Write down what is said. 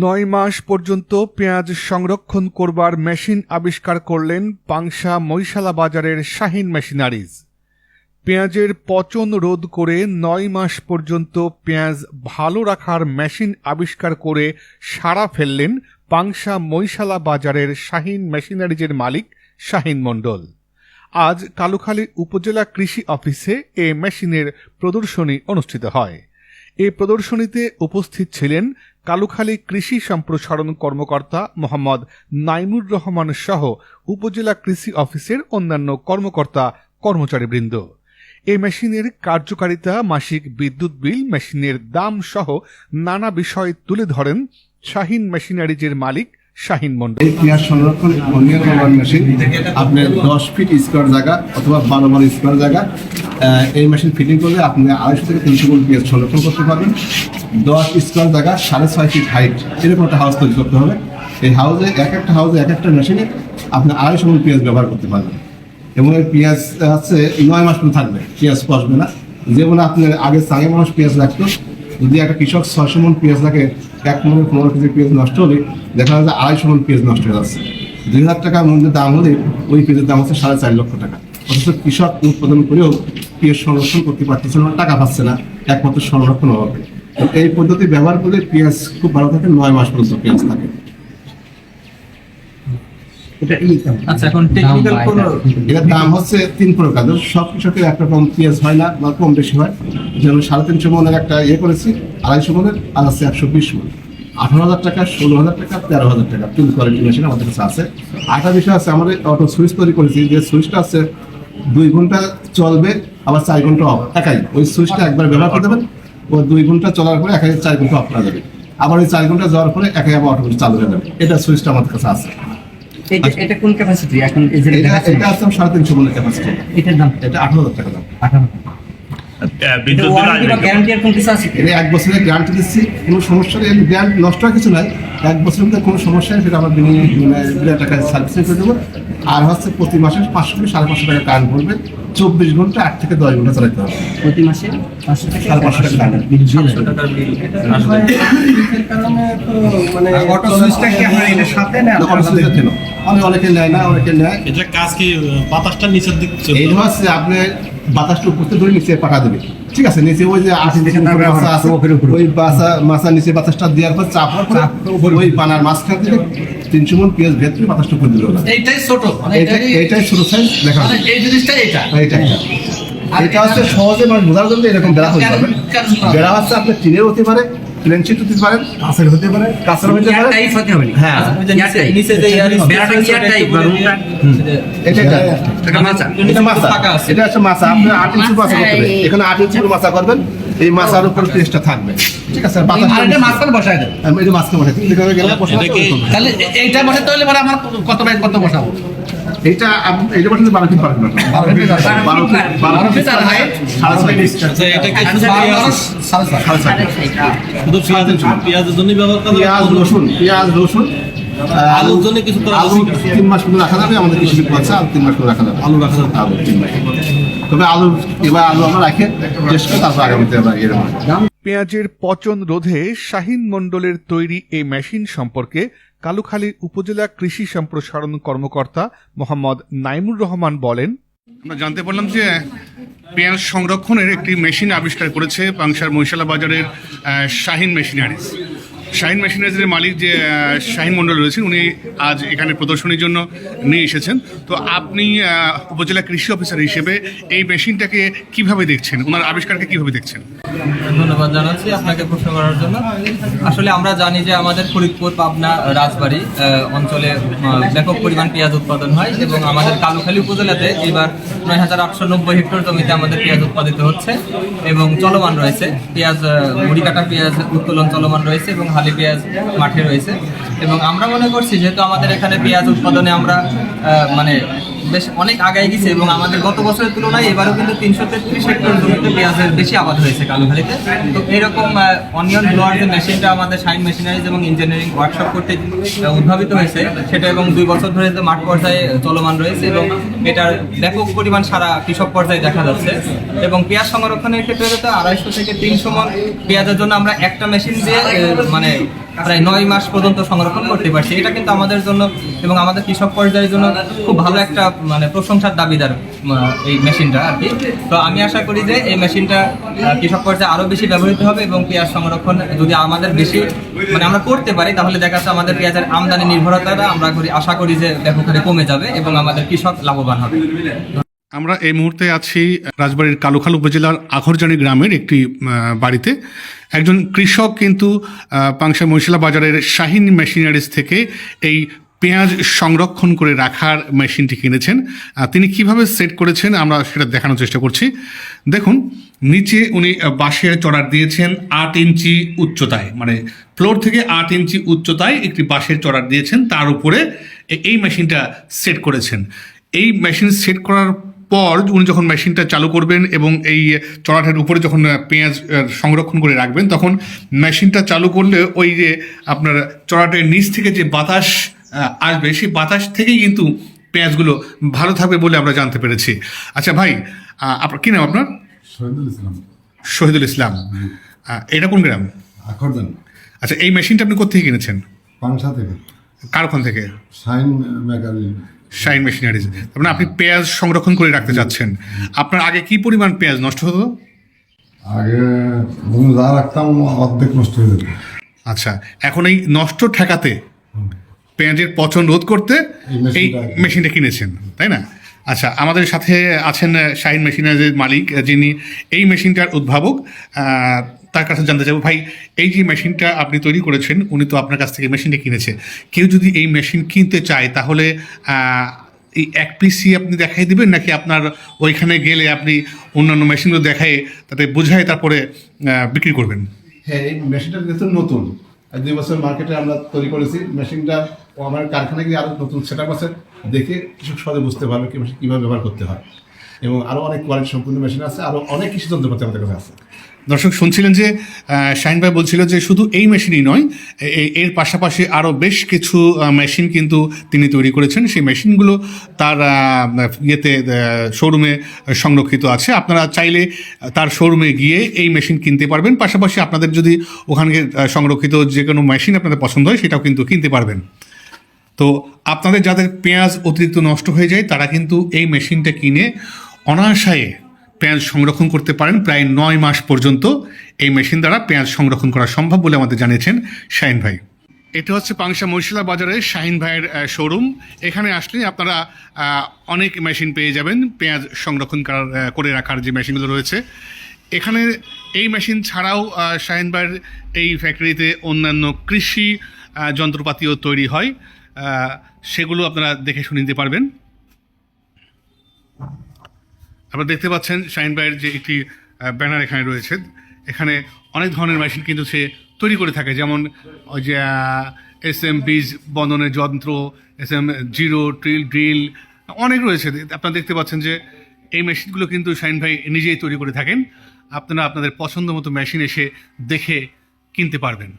9 মাস পর্যন্ত পেঁয়াজ সংরক্ষণ করবার মেশিন আবিষ্কার করলেন পাংশা মহিশালা বাজারের শাহিন মেশিনারিজ। পেঁয়াজের পচন রোধ করে 9 মাস পর্যন্ত পেঁয়াজ ভালো রাখার মেশিন আবিষ্কার করে সাড়া ফেললেন পাংশা মহিশালা বাজারের শাহিন মেশিনারিজের মালিক শাহিন মণ্ডল। আজ কালুখালী উপজেলা কৃষি অফিসে এ মেশিনের প্রদর্শনী অনুষ্ঠিত হয়। এই প্রদর্শনীতে উপস্থিত ছিলেন কালুখালী কৃষি সম্প্রসারণ কর্মকর্তা মোহাম্মদ নাইমুর রহমান সহ উপজেলা কৃষি অফিসের অন্যান্য কর্মকর্তা কর্মচারীবৃন্দ। এই মেশিনের কার্যকারিতা, মাসিক বিদ্যুৎ বিল, মেশিনের দাম সহ নানা বিষয় তুলে ধরেন শাহিন মেশিনারিজের মালিক শাহিন মণ্ডল। এই পেঁয়াজ সংরক্ষণ মেশিন আপনার 10 ফিট স্কোয়ার জায়গা অথবা 12 স্কোয়ার জায়গা এই মেশিন ফিটিং করলে আপনি 250 থেকে 300 মণ পেঁয়াজ সংরক্ষণ করতে পারবেন। 10 স্কোয়ার জায়গা 6.5 ফিট হাইট এরকম একটা হাউস তৈরি করতে হবে। এই হাউসে এক একটা মেশিনে আপনি 250 মণ পেঁয়াজ ব্যবহার করতে পারবেন এবং এই পেঁয়াজ আছে 9 মাস পর্যন্ত থাকবে, পেঁয়াজ পচবে না। যেমন আপনার আগে চাঙে মানুষ পেঁয়াজ রাখতো, যদি একটা কৃষক 600 মণ পেঁয়াজ রাখে, 1 মণের 15 কেজি পেঁয়াজ নষ্ট হলে দেখা যায় 250 মণ পেঁয়াজ নষ্ট হয়ে যাচ্ছে। 2000 টাকা মূল্যের দাম হলে ওই পেঁয়াজের দাম হচ্ছে 4.5 লক্ষ টাকা। অথচ কৃষক উৎপাদন করেও পেঁয়াজ সংরক্ষণ করতে পারতেছে না, টাকা পাচ্ছে না, একমাত্র সংরক্ষণ হবে। এই পদ্ধতি ব্যবহার করলে পেঁয়াজ খুব ভালো থাকে, 9 মাস পর্যন্ত পেঁয়াজ থাকে। এটার দাম হচ্ছে 3 প্রকার। সব কৃষকের একরকম পেঁয়াজ হয় না বা কম বেশি হয়। যেমন 350 মণের একটা করেছি, 250 মণের, আর আছে 120 মণ। 18,000 টাকা, 16,000 টাকা, 13,000 টাকা 3 কোয়ালিটি মেশিন আমাদের কাছে আছে। আরেকটা বিষয় আছে, আমাদের অটো সুইচ তৈরি করেছি, যে সুইচটা আছে 2 ঘন্টা চলবে, আবার 4 ঘন্টা অফ। একাই ওই সুইচটা একবার ব্যবহার করে দেবেন, ও 2 ঘন্টা চলার পরে একাই 4 ঘন্টা অফ করা যাবে। আবার ওই 4 ঘন্টা যাওয়ার পরে একাই আবার অটোমেটিক চালু হয়ে যাবে। এটা সুইচটা আমাদের কাছে আছে। এটা কোন ক্যাপাসিটি? এখন এটা আছে 350 মণের ক্যাপাসিটি। এটার দাম এটা 18,000 টাকা দাম। 1 বছরের গ্যারান্টি দিচ্ছি, কোনো সমস্যা নেই। গ্যারান্টি নষ্ট হওয়ার কিছু নাই, 1 বছরের মধ্যে কোনো সমস্যা নেই, সেটা আমরা বিনা টাকায় সার্ভিসিং করে দেবো। আর হচ্ছে প্রতি মাসে 500 থেকে 550 টাকা কারেন্ট পড়বে, 24 ঘন্টা 8 থেকে 10 ঘন্টা চালাতে হবে। প্রতি মাসে 500 থেকে 550 টাকা কারেন্ট বিল। অটো সুইচটা কি আপনার এর সাথে না? অনেকে নেয় না, অনেকে নেয়। এটা কাজ কি বাতাসটা নিচের দিক এই হচ্ছে আপনি বাতাসটা উপর থেকে ধরে নিচে পাঠা দেবে, ঠিক আছে? নিচে ওই যে 8 ইঞ্চি মাছা আছে, ওই মাছা নিচে বাতাসটা দেওয়ার পর চাপ পরে ওই পানার মাঝখান থেকে 300 মণ পেঁয়াজ ভেতরে বাতাসটা করে দিল। এইটাই ছোট, এইটাই ছোট সাইজ দেখা যায়। এই জিনিসটা এটা হচ্ছে সহজে মানুষ বোঝার জন্য এরকম বেড়া হতে পারবেন। বেড়া হচ্ছে আপনি টিনের হতে পারে, প্লেন শিট হতে পারে, কাঁচের হতে পারে, কাঁচের হতে পারে। হ্যাঁ, নিচে যে বেড়াটা কি আর টাইপ বা রুমটা এটা মাছা, এটা মাছা, এটা হচ্ছে মাছা। আপনি 8 ইঞ্চি মাছা করতে হবে, এখানে 8 ইঞ্চি মাছা করবেন, এই মাছার উপর পেস্টটা থাকবে, ঠিক আছে? আর এটা মাছখানে বসায় দেন। আমি এই মাছকে বসাই দিই, এখানে গেলে তাহলে এইটা বসাতে হলে পরে আমার কত বাই কত বসাবো? এটা এটা বসাতে 12 ফিট পারবেন, 12 ফিট আর হাইট 6.5। এটাকে শুধু পেঁয়াজের জন্য ব্যবহার করা, পেঁয়াজ রসুন আলুর জন্য কিছু আলু 3 মাস পর্যন্ত রাখা যাবে। আমাদের কৃষি বিভাগ আছে, আলু 3 মাস পর্যন্ত রাখা যাবে। আলু রাখা যাবে, আলু 3 মাস। তবে আলু আমরা রাখে টেস্ট করে তারপর আগামীতে আমরা পেঁয়াজের পচন রোধে শাহিন মণ্ডলের তৈরি এই মেশিন সম্পর্কে কালুখালী উপজেলা কৃষি সম্প্রসারণ কর্মকর্তা মোহাম্মদ নাইমুর রহমান বলেন, আমরা জানতে পারলাম যে পেঁয়াজ সংরক্ষণের একটি মেশিন আবিষ্কার করেছে পাংশার মহিশালা বাজারের শাহিন মেশিনারিজ। শাহিন মেশিনারিজের মালিক যে শাহিন মণ্ডল রয়েছেন, উনি আজ এখানে প্রদর্শনীর জন্য নিয়ে এসেছেন। তো আপনি উপজেলা কৃষি অফিসার হিসেবে এই মেশিনটাকে কিভাবে দেখছেন, ওনার আবিষ্কারকে কিভাবে দেখছেন? ধন্যবাদ জানাচ্ছি আপনাকে প্রশ্ন করার জন্য। আসলে আমরা জানি যে আমাদের ফরিদপুর, পাবনা, রাজবাড়ী অঞ্চলে ব্যাপক পরিমাণ পেঁয়াজ উৎপাদন হয় এবং আমাদের কালুখালী উপজেলাতে এবার 9,890 হেক্টর জমিতে আমাদের পেঁয়াজ উৎপাদিত হচ্ছে এবং চলমান রয়েছে। পেঁয়াজ মুড়ি কাটা পেঁয়াজ উত্তোলন চলমান রয়েছে এবং হালি পেঁয়াজ মাঠে রয়েছে। এবং আমরা মনে করছি যেহেতু আমাদের এখানে পেঁয়াজ উৎপাদনে আমরা বেশ অনেক আগায় গেছে এবং আমাদের গত বছরের তুলনায় এবারও কিন্তু 333 হেক্টর জমিতে পেঁয়াজের বেশি আবাদ হয়েছে কালুখালীতে। তো এরকম অনিয়ন ব্লোয়ার যে মেশিনটা আমাদের শাইন মেশিনারিজ এবং ইঞ্জিনিয়ারিং ওয়ার্কশপ করতে উদ্ভাবিত হয়েছে সেটা এবং 2 বছর ধরে তো মাঠ পর্যায়ে চলমান রয়েছে এবং এটার ব্যাপক পরিমাণ সারা কৃষক পর্যায়ে দেখা যাচ্ছে। এবং পেঁয়াজ সংরক্ষণের ক্ষেত্রে তো 250 থেকে 300 মণ পেঁয়াজের জন্য আমরা একটা মেশিন দিয়ে মানে প্রায় 9 মাস পর্যন্ত সংরক্ষণ করতে পারছি। এটা কিন্তু আমাদের জন্য এবং আমাদের কৃষক পর্যায়ের জন্য খুব ভালো একটা মানে প্রশংসার দাবিদার এই মেশিনটা আর কি। তো আমি আশা করি যে এই মেশিনটা কৃষক পর্যায়ে আরও বেশি ব্যবহৃত হবে এবং পেঁয়াজ সংরক্ষণ যদি আমাদের বেশি মানে আমরা করতে পারি তাহলে দেখা যাচ্ছে আমাদের পেঁয়াজের আমদানি নির্ভরতাটা আমরা আশা করি যে ব্যাপক হারে কমে যাবে এবং আমাদের কৃষক লাভবান হবে। আমরা এই মুহূর্তে আছি রাজবাড়ীর কালুখাল উপজেলার আখরজানি গ্রামের একটি বাড়িতে। একজন কৃষক কিন্তু পাংশা মহিশালা বাজারের শাহিন মেশিনারিজ থেকে এই পেঁয়াজ সংরক্ষণ করে রাখার মেশিনটি কিনেছেন। তিনি কিভাবে সেট করেছেন আমরা সেটা দেখানোর চেষ্টা করছি। দেখুন, নিচে উনি বাঁশের চড়ার দিয়েছেন 8 ইঞ্চি উচ্চতায়, মানে ফ্লোর থেকে 8 ইঞ্চি উচ্চতায় একটি বাঁশের চড়ার দিয়েছেন, তার উপরে এই মেশিনটা সেট করেছেন। এই মেশিন সেট করার পর উনি যখন মেশিনটা চালু করবেন এবং এই চড়াটার উপরে যখন পেঁয়াজ সংরক্ষণ করে রাখবেন তখন মেশিনটা চালু করলে ওই যে আপনার চড়াটার নিচ থেকে যে বাতাস আসবে সেই বাতাস থেকেই কিন্তু পেঁয়াজগুলো ভালো থাকবে বলে আমরা জানতে পেরেছি। আচ্ছা ভাই, আপনার কী নাম আপনার? শহীদুল ইসলাম। শহীদুল ইসলাম। এটা কোন গ্রাম? আখরদান। আচ্ছা, এই মেশিনটা আপনি কোথা থেকে কিনেছেন? পাংশা থেকে। কারখান থেকে? শাইন মেকারি। Shine Machineries. তার মানে আপনি পেঁয়াজ সংরক্ষণ করে রাখতে চাচ্ছেন। আপনার আগে কি পরিমাণ পেঁয়াজ নষ্ট হতো? আগে যা রাখতাম অর্ধেক নষ্ট হয়ে যেত। আচ্ছা, এখন এই নষ্ট ঠেকাতে পেঁয়াজের পচন রোধ করতে এই মেশিনটা কিনেছেন, তাই না? আচ্ছা, আমাদের সাথে আছেন শাহিন মেশিনারিজের মালিক, যিনি এই মেশিনটার উদ্ভাবক। তার কাছে জানতে চাইবো, ভাই এই যে মেশিনটা আপনি তৈরি করেছেন, উনি তো আপনার কাছ থেকে মেশিনটা কিনেছে, কেউ যদি এই মেশিন কিনতে চায় তাহলে এই এক পিসই আপনি দেখাই দিবেন নাকি আপনার ওইখানে গেলে আপনি অন্যান্য মেশিনগুলো দেখায় তাতে বোঝায় তারপরে বিক্রি করবেন? হ্যাঁ, এই মেশিনটা যেহেতু নতুন, 2 বছর মার্কেটে আমরা তৈরি করেছি, মেশিনটা আমার কারখানায় গিয়ে আরও নতুন সেট আপ আছে, দেখে কৃষক সহজে বুঝতে পারবে কীভাবে ব্যবহার করতে হয়। এবং আরও অনেক কোয়ালিটি সম্পূর্ণ মেশিন আছে, আরও অনেক কৃষি যন্ত্রপাতি আমাদের কাছে আছে। দর্শক শুনছিলেন যে শাহিন ভাই বলছিল যে শুধু এই মেশিনই নয়, এর পাশাপাশি আরও বেশ কিছু মেশিন কিন্তু তিনি তৈরি করেছেন। সেই মেশিনগুলো তার ইয়েতে শোরুমে সংরক্ষিত আছে। আপনারা চাইলে তার শোরুমে গিয়ে এই মেশিন কিনতে পারবেন। পাশাপাশি আপনাদের যদি ওখানে সংরক্ষিত যে কোনো মেশিন আপনাদের পছন্দ হয় সেটাও কিন্তু কিনতে পারবেন। তো আপনাদের যাদের পেঁয়াজ অতিরিক্ত নষ্ট হয়ে যায় তারা কিন্তু এই মেশিনটা কিনে অনায়াসে পেঁয়াজ সংরক্ষণ করতে পারেন। প্রায় 9 মাস পর্যন্ত এই মেশিন দ্বারা পেঁয়াজ সংরক্ষণ করা সম্ভব বলে আমাদের জানিয়েছেন শাহিন ভাই। এটা হচ্ছে পাংশা মহিশালা বাজারের শাহিন ভাইয়ের শোরুম। এখানে আসলে আপনারা অনেক মেশিন পেয়ে যাবেন, পেঁয়াজ সংরক্ষণ করে রাখার যে মেশিনগুলো রয়েছে। এখানে এই মেশিন ছাড়াও শাহিন ভাইয়ের এই ফ্যাক্টরিতে অন্যান্য কৃষি যন্ত্রপাতিও তৈরি হয়, সেগুলো আপনারা দেখে শুনে নিতে পারবেন। আপনারা দেখতে পাচ্ছেন শাহিন ভাইয়ের যে একটি ব্যানার এখানে রয়েছে, এখানে অনেক ধরনের মেশিন কিন্তু সে তৈরি করে থাকে, যেমন ওই যে SM বীজ বন্ধনের যন্ত্র, SM জিরো ড্রিল অনেক রয়েছে। আপনারা দেখতে পাচ্ছেন যে এই মেশিনগুলো কিন্তু শাহিন ভাই নিজেই তৈরি করে থাকেন। আপনারা আপনাদের পছন্দ মতো মেশিন এসে দেখে কিনতে পারবেন।